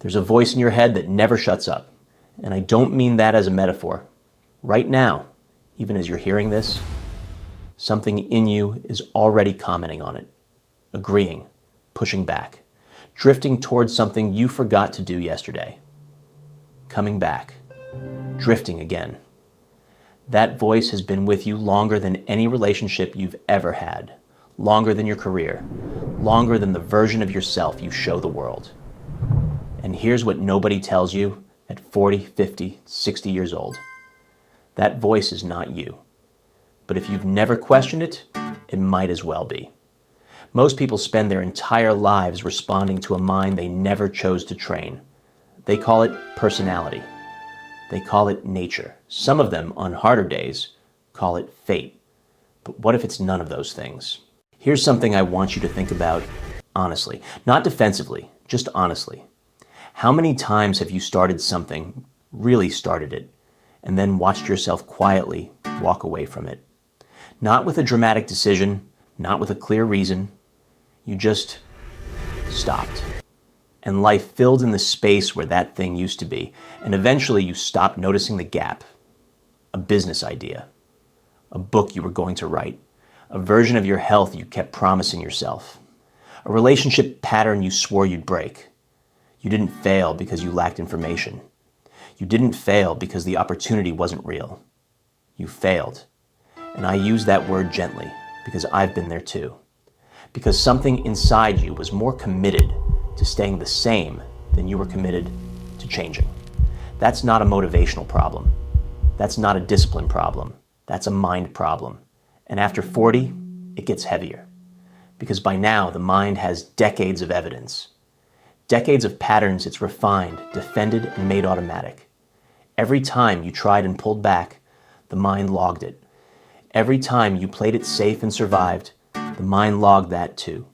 There's a voice in your head that never shuts up. And I don't mean that as a metaphor. Right now, even as you're hearing this, something in you is already commenting on it, agreeing, pushing back, drifting towards something you forgot to do yesterday. Coming back, drifting again. That voice has been with you longer than any relationship you've ever had, longer than your career, longer than the version of yourself you show the world. And here's what nobody tells you at 40, 50, 60 years old. That voice is not you. But if you've never questioned it, it might as well be. Most people spend their entire lives responding to a mind they never chose to train. They call it personality. They call it nature. Some of them, on harder days, call it fate. But what if it's none of those things? Here's something I want you to think about honestly. Not defensively, just honestly. How many times have you started something, really started it, and then watched yourself quietly walk away from it? Not with a dramatic decision, not with a clear reason. You just stopped. And life filled in the space where that thing used to be. And eventually you stopped noticing the gap. A business idea. A book you were going to write. A version of your health you kept promising yourself. A relationship pattern you swore you'd break. You didn't fail because you lacked information. You didn't fail because the opportunity wasn't real. You failed. And I use that word gently because I've been there too. Because something inside you was more committed to staying the same than you were committed to changing. That's not a motivational problem. That's not a discipline problem. That's a mind problem. And after 40, it gets heavier. Because by now, the mind has decades of evidence. Decades of patterns it's refined, defended, and made automatic. Every time you tried and pulled back, the mind logged it. Every time you played it safe and survived, the mind logged that too.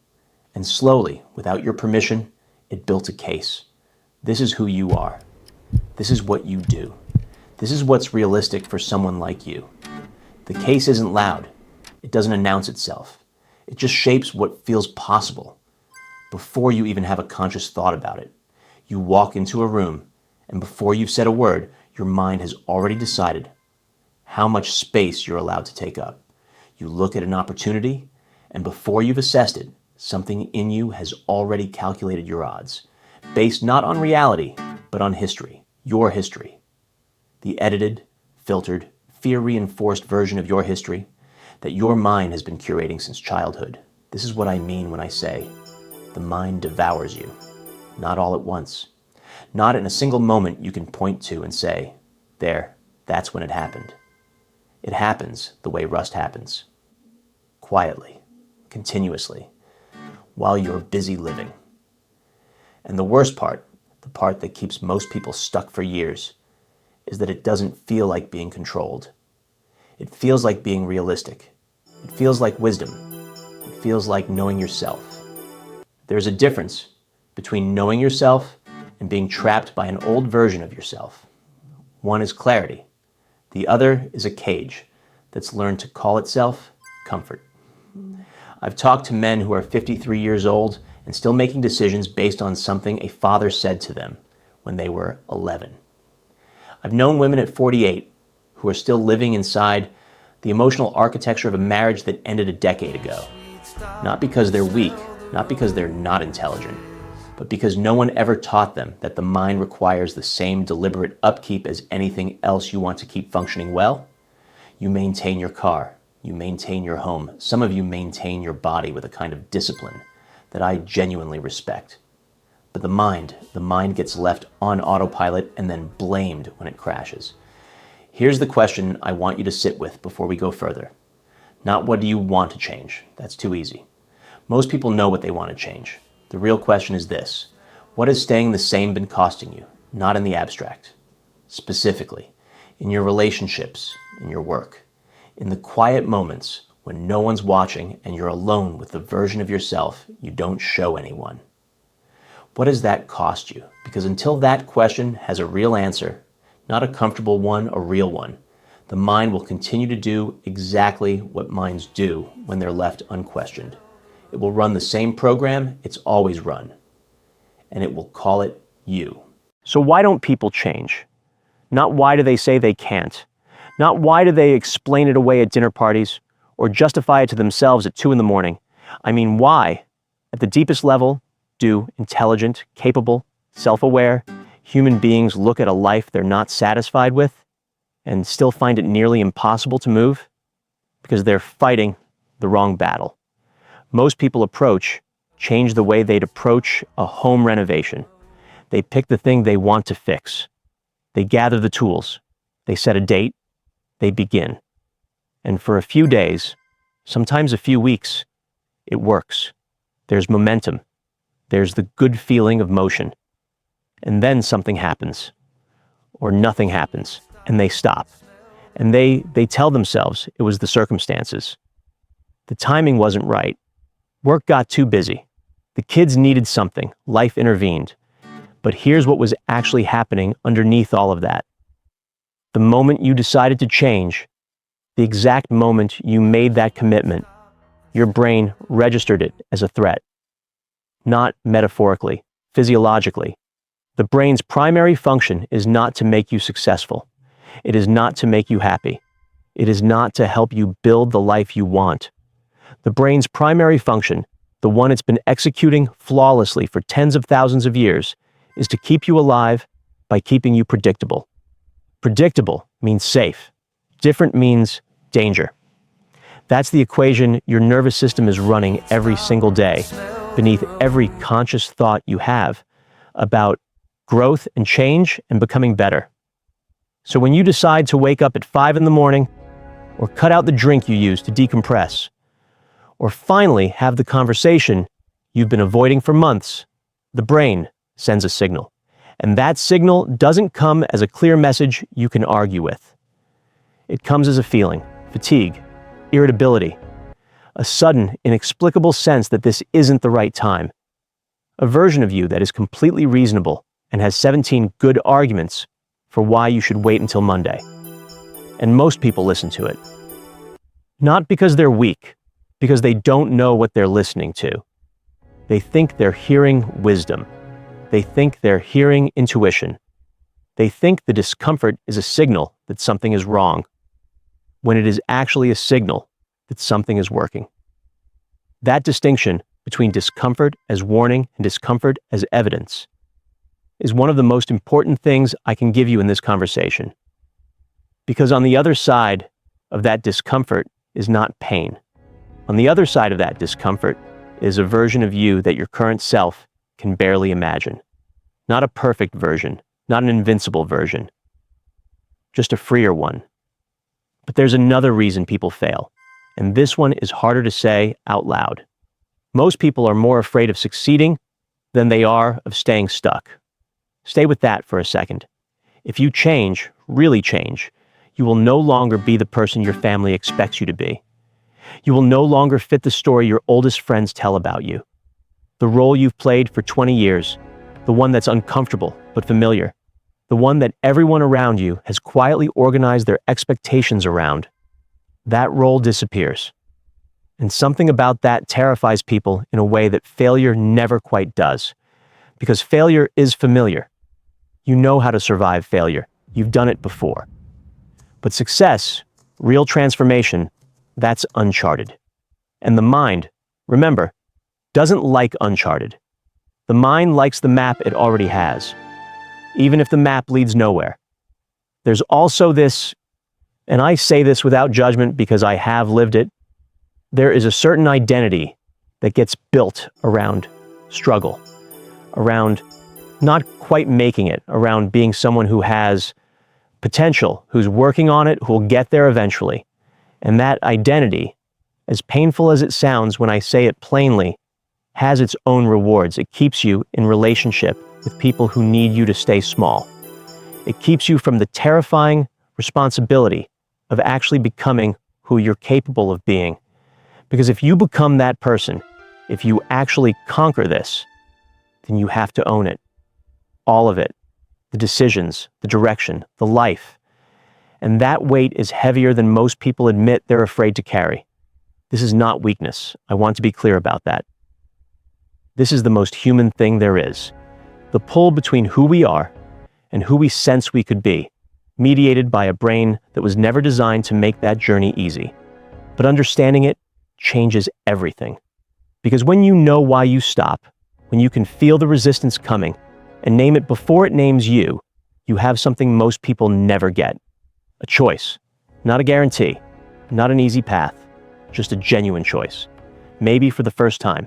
And slowly, without your permission, it built a case. This is who you are. This is what you do. This is what's realistic for someone like you. The case isn't loud. It doesn't announce itself. It just shapes what feels possible. Before you even have a conscious thought about it, you walk into a room, and before you've said a word, your mind has already decided how much space you're allowed to take up. You look at an opportunity, and before you've assessed it, something in you has already calculated your odds, based not on reality, but on history, your history. The edited, filtered, fear-reinforced version of your history that your mind has been curating since childhood. This is what I mean when I say, the mind devours you. Not all at once. Not in a single moment you can point to and say, there, that's when it happened. It happens the way rust happens. Quietly, continuously, while you're busy living. And the worst part, the part that keeps most people stuck for years, is that it doesn't feel like being controlled. It feels like being realistic. It feels like wisdom. It feels like knowing yourself. There's a difference between knowing yourself and being trapped by an old version of yourself. One is clarity. The other is a cage that's learned to call itself comfort. I've talked to men who are 53 years old and still making decisions based on something a father said to them when they were 11. I've known women at 48 who are still living inside the emotional architecture of a marriage that ended a decade ago. Not because they're weak, not because they're not intelligent, but because no one ever taught them that the mind requires the same deliberate upkeep as anything else you want to keep functioning well. You maintain your car, you maintain your home. Some of you maintain your body with a kind of discipline that I genuinely respect. But the mind gets left on autopilot and then blamed when it crashes. Here's the question I want you to sit with before we go further. Not what do you want to change? That's too easy. Most people know what they want to change. The real question is this: what has staying the same been costing you? Not in the abstract. Specifically, in your relationships, in your work, in the quiet moments when no one's watching and you're alone with the version of yourself you don't show anyone. What does that cost you? Because until that question has a real answer, not a comfortable one, a real one, the mind will continue to do exactly what minds do when they're left unquestioned. It will run the same program it's always run, and it will call it you. So why don't people change? Not why do they say they can't. Not why do they explain it away at dinner parties or justify it to themselves at 2 in the morning. I mean, why, at the deepest level, do intelligent, capable, self-aware human beings look at a life they're not satisfied with and still find it nearly impossible to move? Because they're fighting the wrong battle. Most people change the way they'd approach a home renovation. They pick the thing they want to fix. They gather the tools. They set a date. They begin. And for a few days, sometimes a few weeks, it works. There's momentum. There's the good feeling of motion. And then something happens. Or nothing happens. And they stop. And they tell themselves it was the circumstances. The timing wasn't right. Work got too busy. The kids needed something. Life intervened. But here's what was actually happening underneath all of that. The moment you decided to change, the exact moment you made that commitment, your brain registered it as a threat. Not metaphorically, physiologically. The brain's primary function is not to make you successful. It is not to make you happy. It is not to help you build the life you want. The brain's primary function, the one it's been executing flawlessly for tens of thousands of years, is to keep you alive by keeping you predictable. Predictable means safe. Different means danger. That's the equation your nervous system is running every single day, beneath every conscious thought you have about growth and change and becoming better. So when you decide to wake up at 5 in the morning, or cut out the drink you use to decompress, or finally have the conversation you've been avoiding for months, the brain sends a signal. And that signal doesn't come as a clear message you can argue with. It comes as a feeling, fatigue, irritability, a sudden, inexplicable sense that this isn't the right time, a version of you that is completely reasonable and has 17 good arguments for why you should wait until Monday. And most people listen to it. Not because they're weak, because they don't know what they're listening to. They think they're hearing wisdom. They think they're hearing intuition. They think the discomfort is a signal that something is wrong, when it is actually a signal that something is working. That distinction between discomfort as warning and discomfort as evidence is one of the most important things I can give you in this conversation. Because on the other side of that discomfort is not pain. On the other side of that discomfort is a version of you that your current self can barely imagine. Not a perfect version, not an invincible version, just a freer one. But there's another reason people fail, and this one is harder to say out loud. Most people are more afraid of succeeding than they are of staying stuck. Stay with that for a second. If you change, really change, you will no longer be the person your family expects you to be. You will no longer fit the story your oldest friends tell about you. The role you've played for 20 years, the one that's uncomfortable but familiar, the one that everyone around you has quietly organized their expectations around. That role disappears. And something about that terrifies people in a way that failure never quite does. Because failure is familiar. You know how to survive failure. You've done it before. But success, real transformation, that's uncharted. And the mind, remember, doesn't like uncharted. The mind likes the map it already has, even if the map leads nowhere. There's also this, and I say this without judgment because I have lived it, there is a certain identity that gets built around struggle, around not quite making it, around being someone who has potential, who's working on it, who will get there eventually. And that identity, as painful as it sounds when I say it plainly, has its own rewards. It keeps you in relationship with people who need you to stay small. It keeps you from the terrifying responsibility of actually becoming who you're capable of being. Because if you become that person, if you actually conquer this, then you have to own it. All of it. The decisions, the direction, the life. And that weight is heavier than most people admit they're afraid to carry. This is not weakness. I want to be clear about that. This is the most human thing there is. the pull between who we are and who we sense we could be, mediated by a brain that was never designed to make that journey easy. But understanding it changes everything. Because when you know why you stop, when you can feel the resistance coming and name it before it names you, you have something most people never get. A choice, not a guarantee, not an easy path, just a genuine choice, maybe for the first time.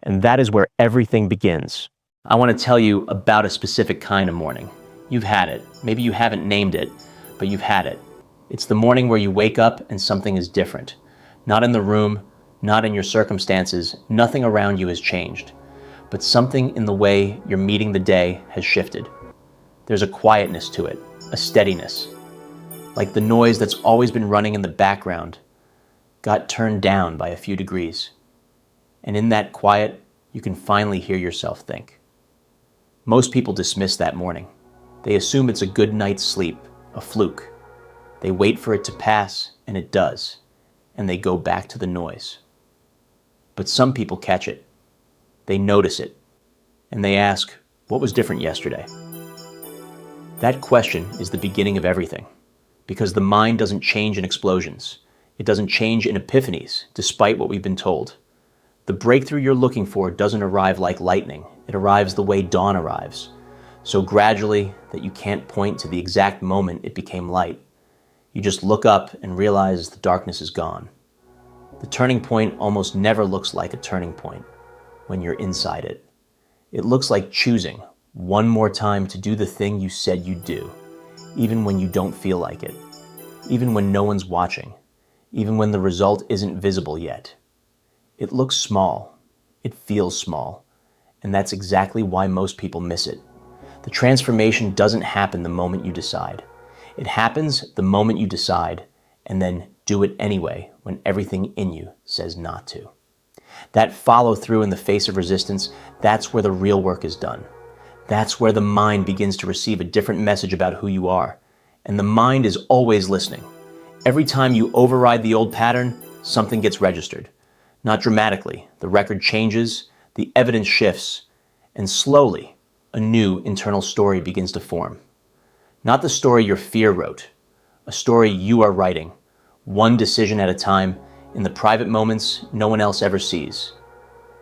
And that is where everything begins. I want to tell you about a specific kind of morning. You've had it. Maybe you haven't named it, but you've had it. It's the morning where you wake up and something is different. Not in the room, not in your circumstances, nothing around you has changed. But something in the way you're meeting the day has shifted. There's a quietness to it, a steadiness. Like the noise that's always been running in the background got turned down by a few degrees. And in that quiet, you can finally hear yourself think. Most people dismiss that morning. They assume it's a good night's sleep, a fluke. They wait for it to pass, and it does, and they go back to the noise. But some people catch it. They notice it, and they ask, what was different yesterday? That question is the beginning of everything, because the mind doesn't change in explosions. It doesn't change in epiphanies, despite what we've been told. The breakthrough you're looking for doesn't arrive like lightning. It arrives the way dawn arrives, so gradually that you can't point to the exact moment it became light. You just look up and realize the darkness is gone. The turning point almost never looks like a turning point when you're inside it. It looks like choosing one more time to do the thing you said you'd do, even when you don't feel like it, even when no one's watching, even when the result isn't visible yet. It looks small, it feels small, and that's exactly why most people miss it. The transformation doesn't happen the moment you decide. It happens the moment you decide, and then do it anyway when everything in you says not to. That follow through in the face of resistance, that's where the real work is done. That's where the mind begins to receive a different message about who you are. And the mind is always listening. Every time you override the old pattern, something gets registered. Not dramatically, the record changes, the evidence shifts, and slowly, a new internal story begins to form. Not the story your fear wrote, a story you are writing, one decision at a time, in the private moments no one else ever sees.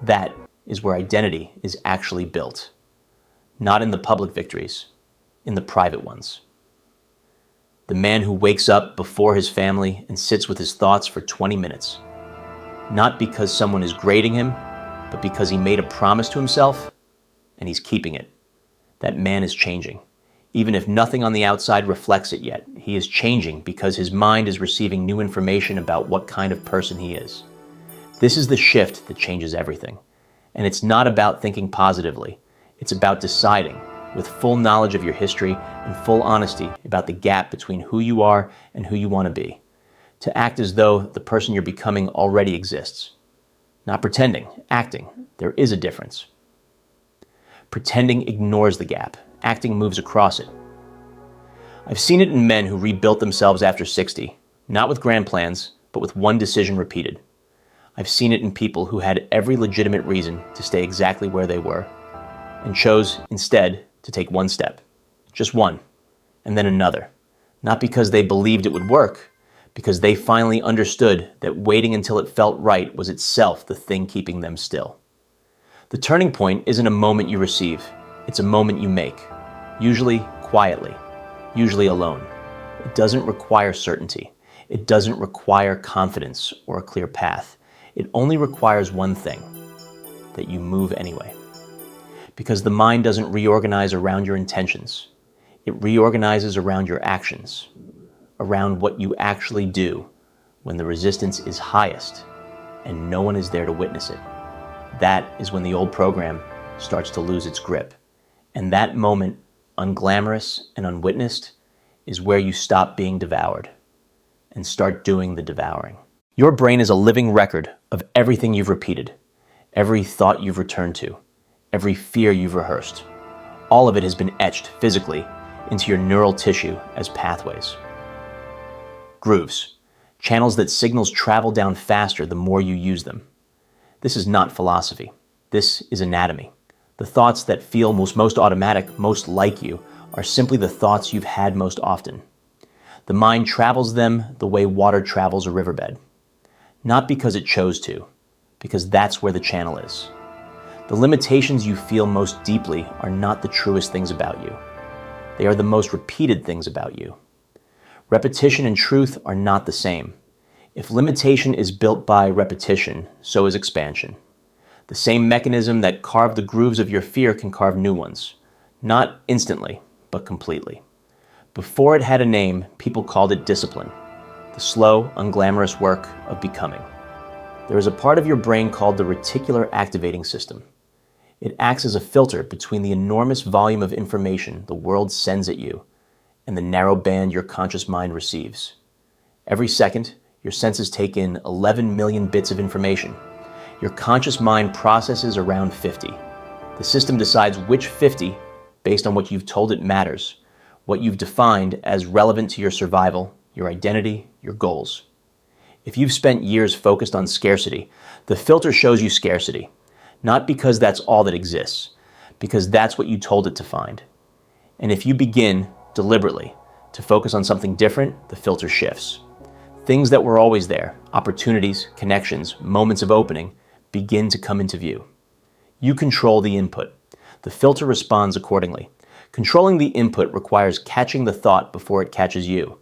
That is where identity is actually built. Not in the public victories, in the private ones. The man who wakes up before his family and sits with his thoughts for 20 minutes. Not because someone is grading him, but because he made a promise to himself and he's keeping it. That man is changing. Even if nothing on the outside reflects it yet, he is changing because his mind is receiving new information about what kind of person he is. This is the shift that changes everything. And it's not about thinking positively. It's about deciding, with full knowledge of your history and full honesty about the gap between who you are and who you want to be. To act as though the person you're becoming already exists. Not pretending, acting. There is a difference. Pretending ignores the gap. Acting moves across it. I've seen it in men who rebuilt themselves after 60, not with grand plans, but with one decision repeated. I've seen it in people who had every legitimate reason to stay exactly where they were, and chose instead to take one step, just one, and then another. Not because they believed it would work, because they finally understood that waiting until it felt right was itself the thing keeping them still. The turning point isn't a moment you receive, it's a moment you make, usually quietly, usually alone. It doesn't require certainty. It doesn't require confidence or a clear path. It only requires one thing, that you move anyway. Because the mind doesn't reorganize around your intentions. It reorganizes around your actions, around what you actually do when the resistance is highest and no one is there to witness it. That is when the old program starts to lose its grip. And that moment, unglamorous and unwitnessed, is where you stop being devoured and start doing the devouring. Your brain is a living record of everything you've repeated, every thought you've returned to, every fear you've rehearsed. All of it has been etched physically into your neural tissue as pathways. Grooves, channels that signals travel down faster the more you use them. This is not philosophy. This is anatomy. The thoughts that feel most automatic, most like you, are simply the thoughts you've had most often. The mind travels them the way water travels a riverbed. Not because it chose to, because that's where the channel is. The limitations you feel most deeply are not the truest things about you. They are the most repeated things about you. Repetition and truth are not the same. If limitation is built by repetition, so is expansion. The same mechanism that carved the grooves of your fear can carve new ones. Not instantly, but completely. Before it had a name, people called it discipline, the slow, unglamorous work of becoming. There is a part of your brain called the reticular activating system. It acts as a filter between the enormous volume of information the world sends at you and the narrow band your conscious mind receives. Every second, your senses take in 11 million bits of information. Your conscious mind processes around 50. The system decides which 50, based on what you've told it matters, what you've defined as relevant to your survival, your identity, your goals. If you've spent years focused on scarcity, the filter shows you scarcity, not because that's all that exists, because that's what you told it to find. And if you begin, deliberately, to focus on something different, the filter shifts. Things that were always there, opportunities, connections, moments of opening, begin to come into view. You control the input. The filter responds accordingly. Controlling the input requires catching the thought before it catches you.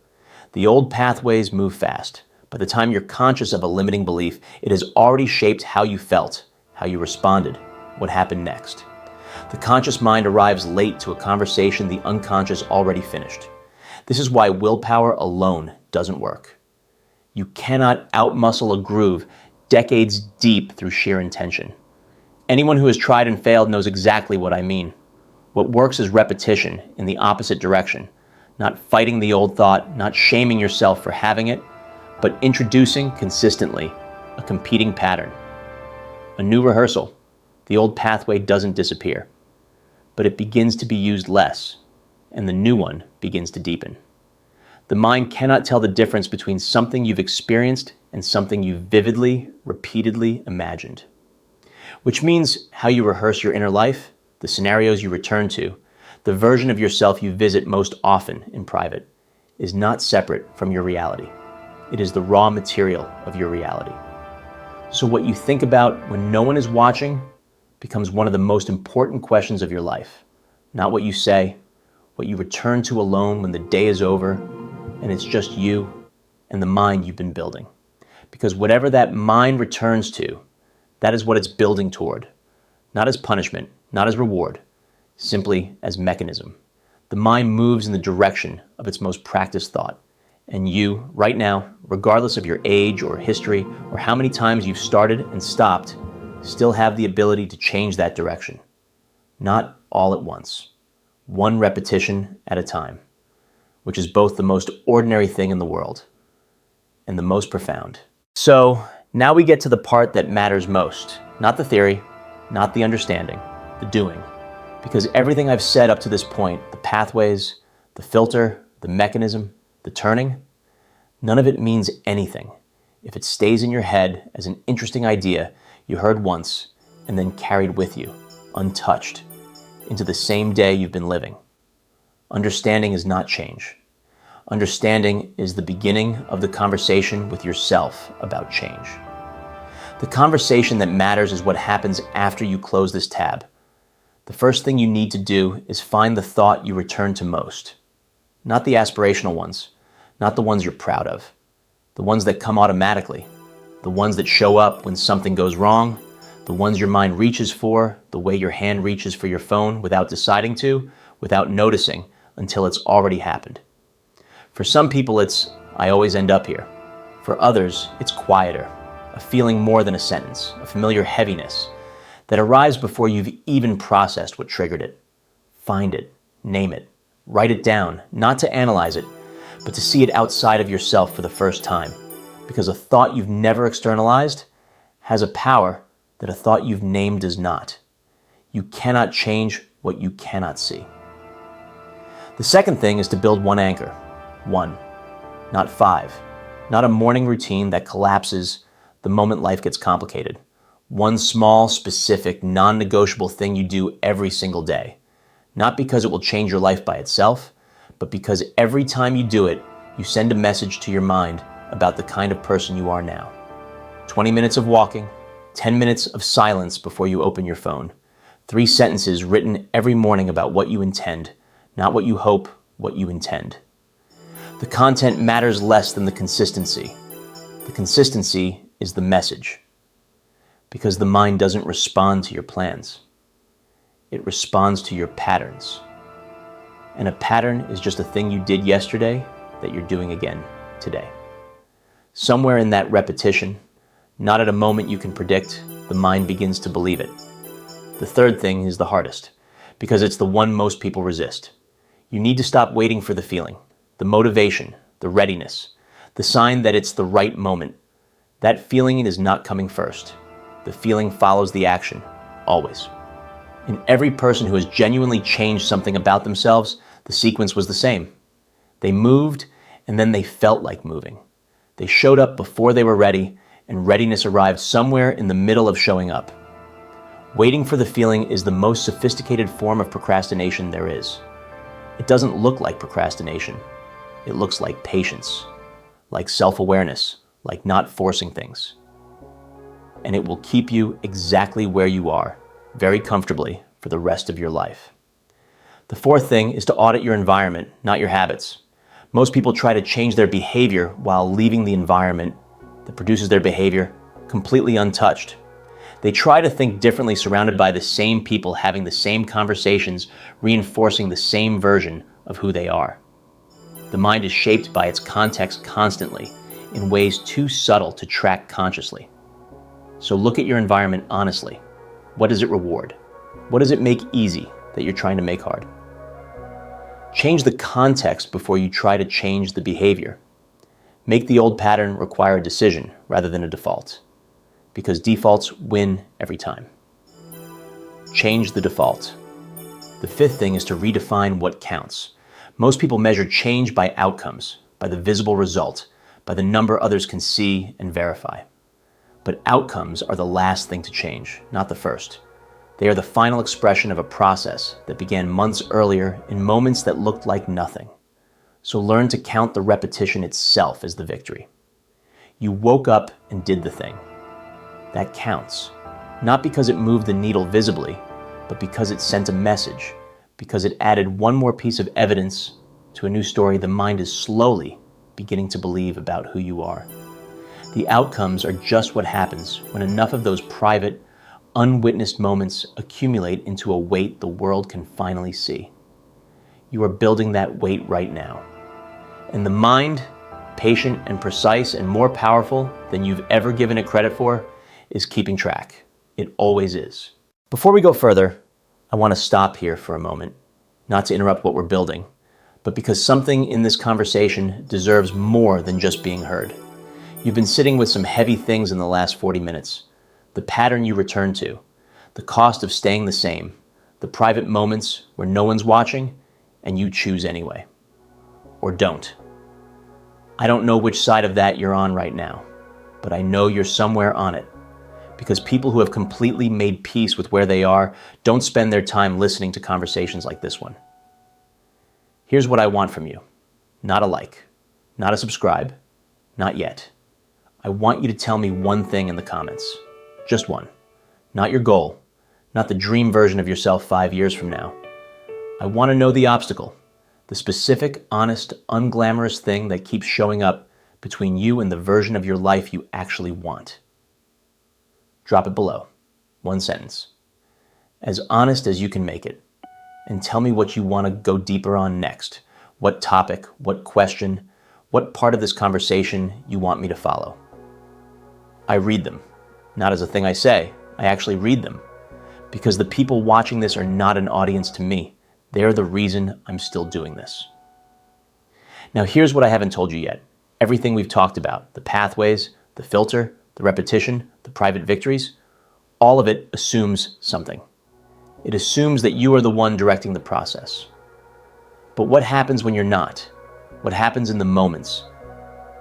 The old pathways move fast. By the time you're conscious of a limiting belief, it has already shaped how you felt, how you responded, what happened next. The conscious mind arrives late to a conversation the unconscious already finished. This is why willpower alone doesn't work. You cannot outmuscle a groove decades deep through sheer intention. Anyone who has tried and failed knows exactly what I mean. What works is repetition in the opposite direction, not fighting the old thought, not shaming yourself for having it, but introducing consistently a competing pattern. A new rehearsal. The old pathway doesn't disappear, but it begins to be used less, and the new one begins to deepen. The mind cannot tell the difference between something you've experienced and something you've vividly, repeatedly imagined. Which means how you rehearse your inner life, the scenarios you return to, the version of yourself you visit most often in private, is not separate from your reality. It is the raw material of your reality. So what you think about when no one is watching becomes one of the most important questions of your life. Not what you say, what you return to alone when the day is over and it's just you and the mind you've been building. Because whatever that mind returns to, that is what it's building toward. Not as punishment, not as reward, simply as mechanism. The mind moves in the direction of its most practiced thought. And you, right now, regardless of your age or history or how many times you've started and stopped, still have the ability to change that direction. Not all at once. One repetition at a time, which is both the most ordinary thing in the world and the most profound. So now we get to the part that matters most. Not the theory, not the understanding, the doing. Because everything I've said up to this point, the pathways, the filter, the mechanism, the turning, none of it means anything if it stays in your head as an interesting idea you heard once and then carried with you, untouched, into the same day you've been living. Understanding is not change. Understanding is the beginning of the conversation with yourself about change. The conversation that matters is what happens after you close this tab. The first thing you need to do is find the thought you return to most. Not the aspirational ones, not the ones you're proud of, the ones that come automatically, the ones that show up when something goes wrong, the ones your mind reaches for, the way your hand reaches for your phone without deciding to, without noticing until it's already happened. For some people it's, I always end up here. For others, it's quieter, a feeling more than a sentence, a familiar heaviness that arrives before you've even processed what triggered it. Find it, name it, write it down, not to analyze it, but to see it outside of yourself for the first time. Because a thought you've never externalized has a power that a thought you've named does not. You cannot change what you cannot see. The second thing is to build one anchor. One, not five. Not a morning routine that collapses the moment life gets complicated. One small, specific, non-negotiable thing you do every single day. Not because it will change your life by itself, but because every time you do it, you send a message to your mind about the kind of person you are now. 20 minutes of walking, 10 minutes of silence before you open your phone. 3 sentences written every morning about what you intend, not what you hope, what you intend. The content matters less than the consistency. The consistency is the message. Because the mind doesn't respond to your plans. It responds to your patterns. And a pattern is just a thing you did yesterday that you're doing again today. Somewhere in that repetition, not at a moment you can predict, the mind begins to believe it. The third thing is the hardest, because it's the one most people resist. You need to stop waiting for the feeling, the motivation, the readiness, the sign that it's the right moment. That feeling is not coming first. The feeling follows the action, always. In every person who has genuinely changed something about themselves, the sequence was the same. They moved, and then they felt like moving. They showed up before they were ready, and readiness arrived somewhere in the middle of showing up. Waiting for the feeling is the most sophisticated form of procrastination there is. It doesn't look like procrastination. It looks like patience, like self-awareness, like not forcing things. And it will keep you exactly where you are, very comfortably, for the rest of your life. The fourth thing is to audit your environment, not your habits. Most people try to change their behavior while leaving the environment that produces their behavior completely untouched. They try to think differently surrounded by the same people having the same conversations, reinforcing the same version of who they are. The mind is shaped by its context constantly, in ways too subtle to track consciously. So look at your environment honestly. What does it reward? What does it make easy that you're trying to make hard? Change the context before you try to change the behavior. Make the old pattern require a decision rather than a default, because defaults win every time. Change the default. The fifth thing is to redefine what counts. Most people measure change by outcomes, by the visible result, by the number others can see and verify. But outcomes are the last thing to change, not the first. They are the final expression of a process that began months earlier in moments that looked like nothing. So learn to count the repetition itself as the victory. You woke up and did the thing. That counts. Not because it moved the needle visibly, but because it sent a message, because it added one more piece of evidence to a new story the mind is slowly beginning to believe about who you are. The outcomes are just what happens when enough of those private, unwitnessed moments accumulate into a weight the world can finally see. You are building that weight right now. And the mind, patient and precise and more powerful than you've ever given it credit for, is keeping track. It always is. Before we go further, I want to stop here for a moment, not to interrupt what we're building, but because something in this conversation deserves more than just being heard. You've been sitting with some heavy things in the last 40 minutes. The pattern you return to, the cost of staying the same, the private moments where no one's watching and you choose anyway. Or don't. I don't know which side of that you're on right now, but I know you're somewhere on it. Because people who have completely made peace with where they are don't spend their time listening to conversations like this one. Here's what I want from you. Not a like, not a subscribe, not yet. I want you to tell me one thing in the comments. Just one. Not your goal, not the dream version of yourself 5 years from now. I want to know the obstacle, the specific, honest, unglamorous thing that keeps showing up between you and the version of your life you actually want. Drop it below. 1 sentence. As honest as you can make it. And tell me what you want to go deeper on next. What topic, what question, what part of this conversation you want me to follow. I read them. Not as a thing I say. I actually read them. Because the people watching this are not an audience to me. They're the reason I'm still doing this. Now here's what I haven't told you yet. Everything we've talked about, the pathways, the filter, the repetition, the private victories, all of it assumes something. It assumes that you are the one directing the process. But what happens when you're not? What happens in the moments?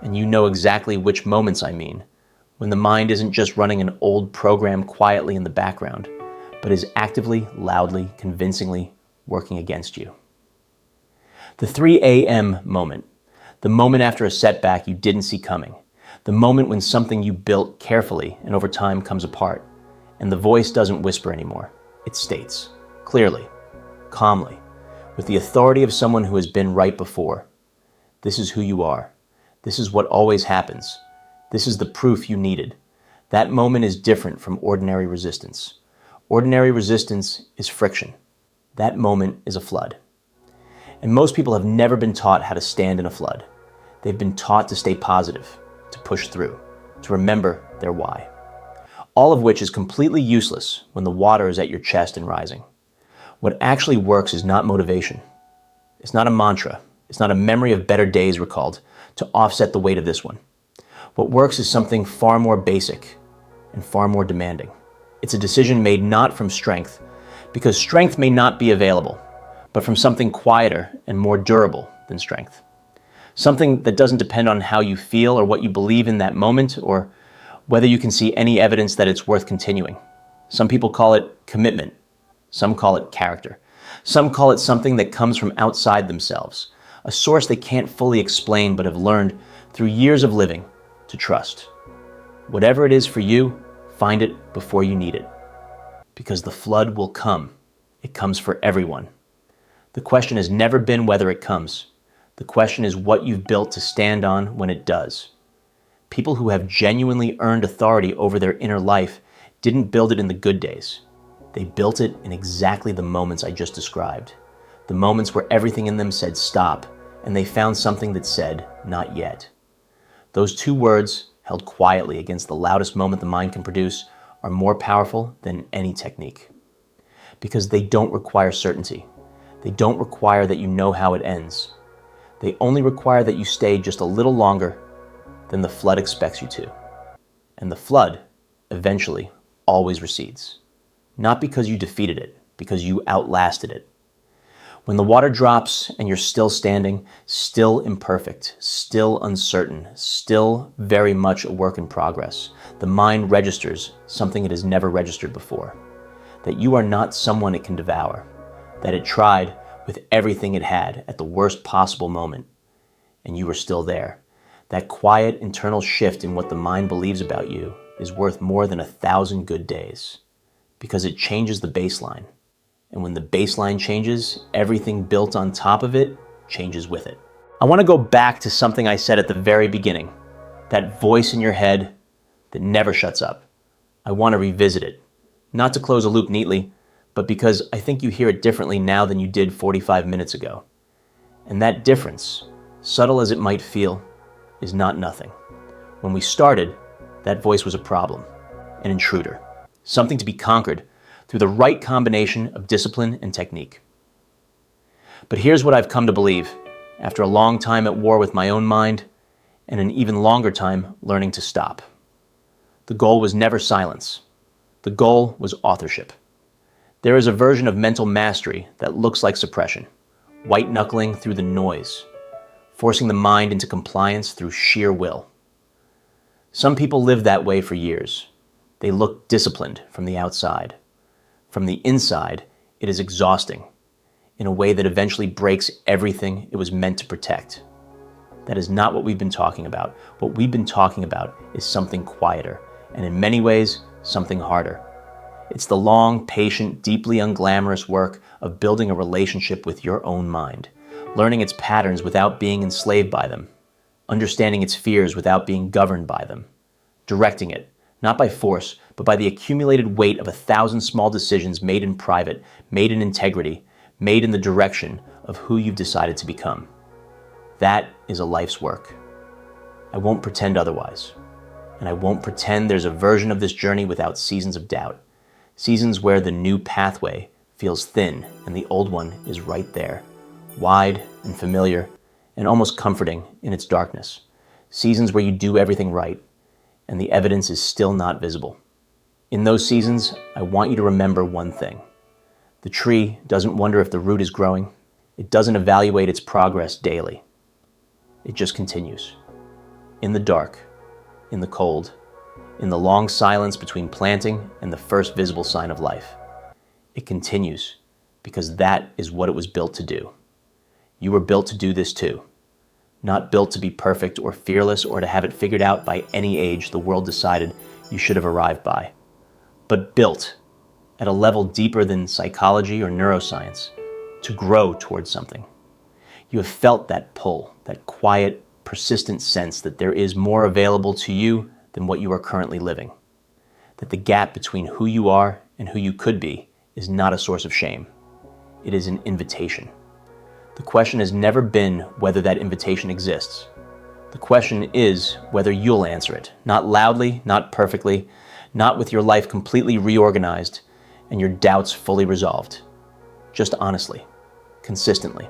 And you know exactly which moments I mean. when the mind isn't just running an old program quietly in the background, but is actively, loudly, convincingly working against you. The 3 a.m. moment, the moment after a setback you didn't see coming, the moment when something you built carefully and over time comes apart, and the voice doesn't whisper anymore. It states, clearly, calmly, with the authority of someone who has been right before. This is who you are. This is what always happens. This is the proof you needed. That moment is different from ordinary resistance. Ordinary resistance is friction. That moment is a flood. And most people have never been taught how to stand in a flood. They've been taught to stay positive, to push through, to remember their why. All of which is completely useless when the water is at your chest and rising. What actually works is not motivation. It's not a mantra. It's not a memory of better days recalled to offset the weight of this one. What works is something far more basic and far more demanding. It's a decision made not from strength, because strength may not be available, but from something quieter and more durable than strength. Something that doesn't depend on how you feel or what you believe in that moment, or whether you can see any evidence that it's worth continuing. Some people call it commitment. Some call it character. Some call it something that comes from outside themselves, a source they can't fully explain but have learned through years of living to trust. Whatever it is for you, find it before you need it. Because the flood will come. It comes for everyone. The question has never been whether it comes. The question is what you've built to stand on when it does. People who have genuinely earned authority over their inner life didn't build it in the good days. They built it in exactly the moments I just described. The moments where everything in them said stop, and they found something that said not yet. Those 2 words, held quietly against the loudest moment the mind can produce, are more powerful than any technique. Because they don't require certainty. They don't require that you know how it ends. They only require that you stay just a little longer than the flood expects you to. And the flood, eventually, always recedes. Not because you defeated it, because you outlasted it. When the water drops and you're still standing, still imperfect, still uncertain, still very much a work in progress, the mind registers something it has never registered before. That you are not someone it can devour. That it tried with everything it had at the worst possible moment, and you were still there. That quiet internal shift in what the mind believes about you is worth more than 1,000 good days, because it changes the baseline. And when the baseline changes, everything built on top of it changes with it. I want to go back to something I said at the very beginning, that voice in your head that never shuts up. I want to revisit it, not to close a loop neatly, but because I think you hear it differently now than you did 45 minutes ago. And that difference, subtle as it might feel, is not nothing. When we started, that voice was a problem, an intruder, something to be conquered through the right combination of discipline and technique. But here's what I've come to believe, after a long time at war with my own mind, and an even longer time learning to stop. The goal was never silence. The goal was authorship. There is a version of mental mastery that looks like suppression, white-knuckling through the noise, forcing the mind into compliance through sheer will. Some people live that way for years. They look disciplined from the outside. From the inside, it is exhausting, in a way that eventually breaks everything it was meant to protect. That is not what we've been talking about. What we've been talking about is something quieter, and in many ways, something harder. It's the long, patient, deeply unglamorous work of building a relationship with your own mind, learning its patterns without being enslaved by them, understanding its fears without being governed by them, directing it, not by force, but by the accumulated weight of 1,000 small decisions made in private, made in integrity, made in the direction of who you've decided to become. That is a life's work. I won't pretend otherwise. And I won't pretend there's a version of this journey without seasons of doubt. Seasons where the new pathway feels thin and the old one is right there, wide and familiar and almost comforting in its darkness. Seasons where you do everything right and the evidence is still not visible. In those seasons, I want you to remember one thing. The tree doesn't wonder if the root is growing. It doesn't evaluate its progress daily. It just continues. In the dark, in the cold, in the long silence between planting and the first visible sign of life. It continues because that is what it was built to do. You were built to do this too. Not built to be perfect or fearless or to have it figured out by any age the world decided you should have arrived by, but built at a level deeper than psychology or neuroscience to grow towards something. You have felt that pull, that quiet, persistent sense that there is more available to you than what you are currently living, that the gap between who you are and who you could be is not a source of shame. It is an invitation. The question has never been whether that invitation exists. The question is whether you'll answer it, not loudly, not perfectly, not with your life completely reorganized and your doubts fully resolved. Just honestly, consistently,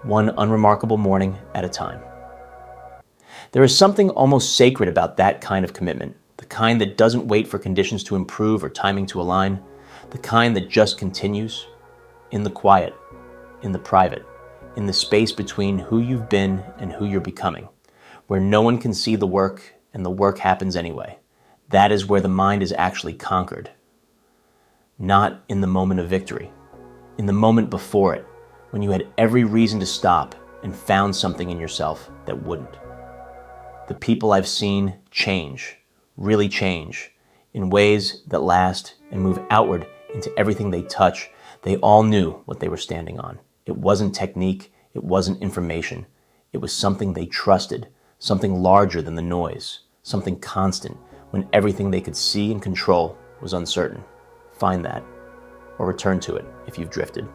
one unremarkable morning at a time. There is something almost sacred about that kind of commitment, the kind that doesn't wait for conditions to improve or timing to align, the kind that just continues in the quiet, in the private, in the space between who you've been and who you're becoming, where no one can see the work and the work happens anyway. That is where the mind is actually conquered. Not in the moment of victory, in the moment before it, when you had every reason to stop and found something in yourself that wouldn't. The people I've seen change, really change, in ways that last and move outward into everything they touch. They all knew what they were standing on. It wasn't technique, it wasn't information. It was something they trusted, something larger than the noise, something constant when everything they could see and control was uncertain. Find that, or return to it if you've drifted.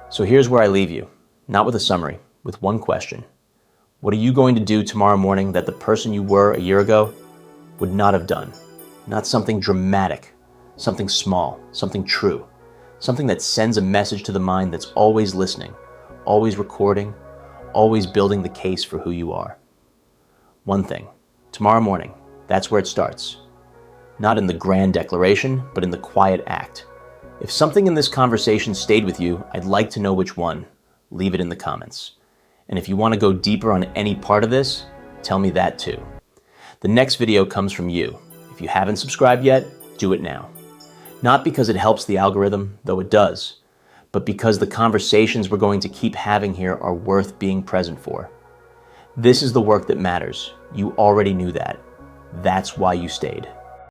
So here's where I leave you, not with a summary, with one question. What are you going to do tomorrow morning that the person you were a year ago would not have done? Not something dramatic, something small, something true, something that sends a message to the mind that's always listening, always recording, always building the case for who you are. One thing, tomorrow morning, that's where it starts. Not in the grand declaration, but in the quiet act. If something in this conversation stayed with you, I'd like to know which one. Leave it in the comments. And if you want to go deeper on any part of this, tell me that too. The next video comes from you. If you haven't subscribed yet, do it now. Not because it helps the algorithm, though it does, but because the conversations we're going to keep having here are worth being present for. This is the work that matters. You already knew that. That's why you stayed.